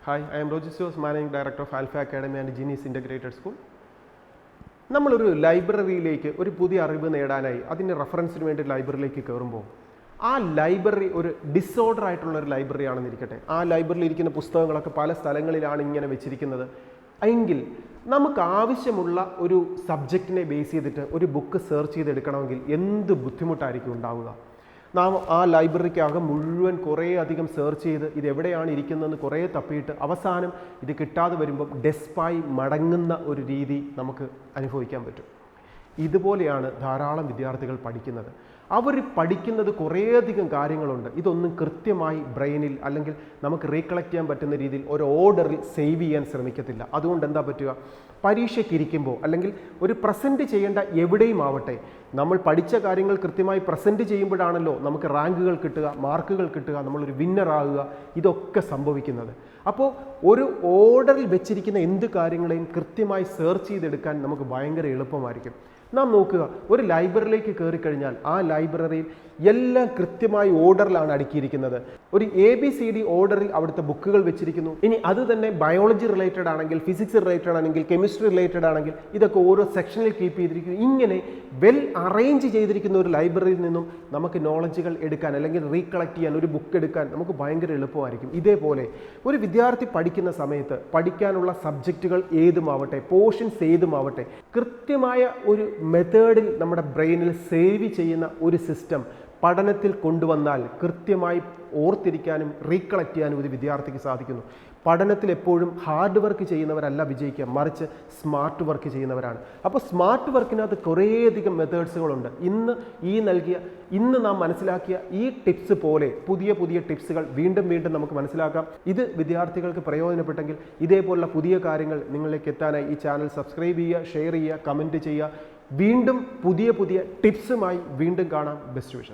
Hi, I am Rojes, Managing Director of Alpha Academy and Genius Integrated School. നമ്മളൊരു ലൈബ്രറിയിലേക്ക് ഒരു പുതിയ അറിവ് നേടാനായി അതിൻ്റെ റെഫറൻസിന് വേണ്ടി ലൈബ്രറിയിലേക്ക് കയറുമ്പോൾ ആ ലൈബ്രറി ഒരു ഡിസോർഡർ ആയിട്ടുള്ള ഒരു ലൈബ്രറി ആണെന്ന് ഇരിക്കട്ടെ. ആ ലൈബ്രറിയിൽ ഇരിക്കുന്ന പുസ്തകങ്ങളൊക്കെ പല സ്ഥലങ്ങളിലാണ് ഇങ്ങനെ വെച്ചിരിക്കുന്നത് എങ്കിൽ നമുക്ക് ആവശ്യമുള്ള ഒരു സബ്ജക്റ്റിനെ ബേസ് ചെയ്തിട്ട് ഒരു ബുക്ക് സെർച്ച് ചെയ്തെടുക്കണമെങ്കിൽ എന്ത് ബുദ്ധിമുട്ടായിരിക്കും ഉണ്ടാവുക. നാം ആ ലൈബ്രറിക്കകം മുഴുവൻ കുറേ അധികം സെർച്ച് ചെയ്ത് ഇത് എവിടെയാണ് ഇരിക്കുന്നതെന്ന് കുറേ തപ്പിയിട്ട് അവസാനം ഇത് കിട്ടാതെ വരുമ്പം ഡെസ്പായി മടങ്ങുന്ന ഒരു രീതി നമുക്ക് അനുഭവിക്കാൻ പറ്റും. ഇതുപോലെയാണ് ധാരാളം വിദ്യാർത്ഥികൾ പഠിക്കുന്നത്. അവർ പഠിക്കുന്നത് കുറേയധികം കാര്യങ്ങളുണ്ട്. ഇതൊന്നും കൃത്യമായി ബ്രെയിനിൽ അല്ലെങ്കിൽ നമുക്ക് റീകളക്ട് ചെയ്യാൻ പറ്റുന്ന രീതിയിൽ ഒരു ഓർഡറിൽ സേവ് ചെയ്യാൻ ശ്രമിക്കത്തില്ല. അതുകൊണ്ട് എന്താ പറ്റുക, പരീക്ഷയ്ക്കിരിക്കുമ്പോൾ അല്ലെങ്കിൽ ഒരു പ്രസൻറ്റ് ചെയ്യേണ്ട എവിടെയും ആവട്ടെ നമ്മൾ പഠിച്ച കാര്യങ്ങൾ കൃത്യമായി പ്രസൻറ്റ് ചെയ്യുമ്പോഴാണല്ലോ നമുക്ക് റാങ്കുകൾ കിട്ടുക, മാർക്കുകൾ കിട്ടുക, നമ്മളൊരു വിന്നറാകുക, ഇതൊക്കെ സംഭവിക്കുന്നത്. അപ്പോൾ ഒരു ഓർഡറിൽ വെച്ചിരിക്കുന്ന എന്ത് കാര്യങ്ങളെയും കൃത്യമായി സെർച്ച് ചെയ്തെടുക്കാൻ നമുക്ക് ഭയങ്കര എളുപ്പമായിരിക്കും. നാം നോക്കുക, ഒരു ലൈബ്രറിയിലേക്ക് കയറി കഴിഞ്ഞാൽ ആ ലൈബ്രറിയിൽ എല്ലാം കൃത്യമായി ഓർഡറിലാണ് അടുക്കിയിരിക്കുന്നത്. ഒരു ABCD ഓർഡറിൽ അവിടുത്തെ ബുക്കുകൾ വെച്ചിരിക്കുന്നു. ഇനി അത് തന്നെ ബയോളജി റിലേറ്റഡ് ആണെങ്കിൽ, ഫിസിക്സ് റിലേറ്റഡ് ആണെങ്കിൽ, കെമിസ്ട്രി റിലേറ്റഡ് ആണെങ്കിൽ ഇതൊക്കെ ഓരോ സെക്ഷനിൽ കീപ്പ് ചെയ്തിരിക്കുന്നു. ഇങ്ങനെ വെൽ അറേഞ്ച് ചെയ്തിരിക്കുന്ന ഒരു ലൈബ്രറിയിൽ നിന്നും നമുക്ക് നോളജുകൾ എടുക്കാൻ അല്ലെങ്കിൽ റീകളക്ട് ചെയ്യാൻ, ഒരു ബുക്ക് എടുക്കാൻ നമുക്ക് ഭയങ്കര എളുപ്പമായിരിക്കും. ഇതേപോലെ ഒരു വിദ്യാർത്ഥി പഠിക്കുന്ന സമയത്ത് പഠിക്കാനുള്ള സബ്ജക്റ്റുകൾ ഏതുമാവട്ടെ, പോർഷൻസ് ഏതുമാവട്ടെ, കൃത്യമായ ഒരു മെത്തേഡിൽ നമ്മുടെ ബ്രെയിനിൽ സേവ് ചെയ്യുന്ന ഒരു സിസ്റ്റം പഠനത്തിൽ കൊണ്ടുവന്നാൽ കൃത്യമായി ഓർത്തിരിക്കാനും റീകളക്ട് ചെയ്യാനും ഒരു വിദ്യാർത്ഥിക്ക് സാധിക്കുന്നു. പഠനത്തിൽ എപ്പോഴും ഹാർഡ് വർക്ക് ചെയ്യുന്നവരല്ല വിജയിക്കുക, മറിച്ച് സ്മാർട്ട് വർക്ക് ചെയ്യുന്നവരാണ്. അപ്പോൾ സ്മാർട്ട് വർക്കിനകത്ത് കുറേയധികം മെത്തേഡ്സുകളുണ്ട്. ഇന്ന് നാം മനസ്സിലാക്കിയ ഈ ടിപ്സ് പോലെ പുതിയ പുതിയ ടിപ്സുകൾ വീണ്ടും വീണ്ടും നമുക്ക് മനസ്സിലാക്കാം. ഇത് വിദ്യാർത്ഥികൾക്ക് പ്രയോജനപ്പെട്ടെങ്കിൽ ഇതേപോലുള്ള പുതിയ കാര്യങ്ങൾ നിങ്ങളിലേക്ക് എത്താനായി ഈ ചാനൽ സബ്സ്ക്രൈബ് ചെയ്യുക, ഷെയർ ചെയ്യുക, കമൻറ്റ് ചെയ്യുക. വീണ്ടും പുതിയ പുതിയ ടിപ്സുമായി വീണ്ടും കാണാം. Best wishes.